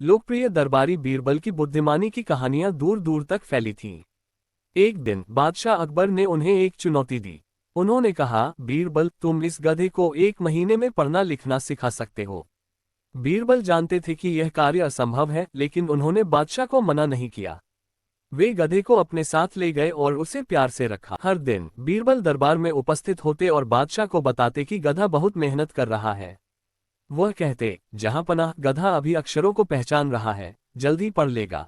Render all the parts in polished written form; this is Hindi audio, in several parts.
लोकप्रिय दरबारी बीरबल की बुद्धिमानी की कहानियां दूर दूर तक फैली थीं। एक दिन बादशाह अकबर ने उन्हें एक चुनौती दी। उन्होंने कहा, बीरबल, तुम इस गधे को 1 महीने में पढ़ना लिखना सिखा सकते हो। बीरबल जानते थे कि यह कार्य असंभव है, लेकिन उन्होंने बादशाह को मना नहीं किया। वे गधे को अपने साथ ले गए और उसे प्यार से रखा। हर दिन बीरबल दरबार में उपस्थित होते और बादशाह को बताते कि गधा बहुत मेहनत कर रहा है। वह कहते, जहांपनाह, गधा अभी अक्षरों को पहचान रहा है, जल्दी पढ़ लेगा।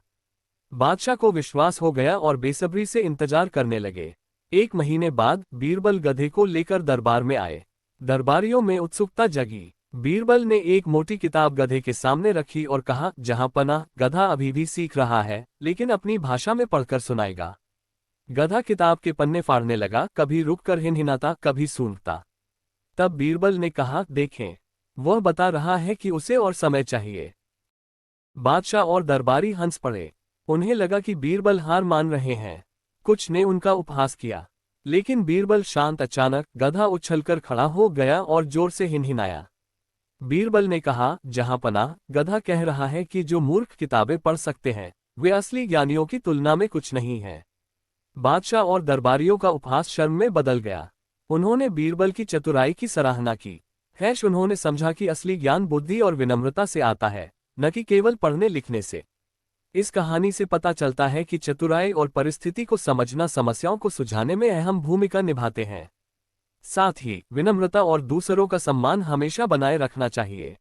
बादशाह को विश्वास हो गया और बेसब्री से इंतजार करने लगे। 1 महीने बाद बीरबल गधे को लेकर दरबार में आए। दरबारियों में उत्सुकता जगी। बीरबल ने एक मोटी किताब गधे के सामने रखी और कहा, जहांपनाह, गधा अभी भी सीख रहा है, लेकिन अपनी भाषा में पढ़कर सुनाएगा। गधा किताब के पन्ने फाड़ने लगा, कभी रुककर हिनहिनाता, कभी सूंघता। तब बीरबल ने कहा, देखें, वह बता रहा है कि उसे और समय चाहिए। बादशाह और दरबारी हंस पड़े। उन्हें लगा कि बीरबल हार मान रहे हैं। कुछ ने उनका उपहास किया, लेकिन बीरबल शांत। अचानक गधा उछलकर खड़ा हो गया और जोर से हिनहिनाया। बीरबल ने कहा, जहांपनाह, गधा कह रहा है कि जो मूर्ख किताबें पढ़ सकते हैं, वे असली ज्ञानियों की तुलना में कुछ नहीं हैं। बादशाह और दरबारियों का उपहास शर्म में बदल गया। उन्होंने बीरबल की चतुराई की सराहना की। उन्होंने समझा कि असली ज्ञान बुद्धि और विनम्रता से आता है, न कि केवल पढ़ने लिखने से। इस कहानी से पता चलता है कि चतुराई और परिस्थिति को समझना समस्याओं को सुलझाने में अहम भूमिका निभाते हैं। साथ ही विनम्रता और दूसरों का सम्मान हमेशा बनाए रखना चाहिए।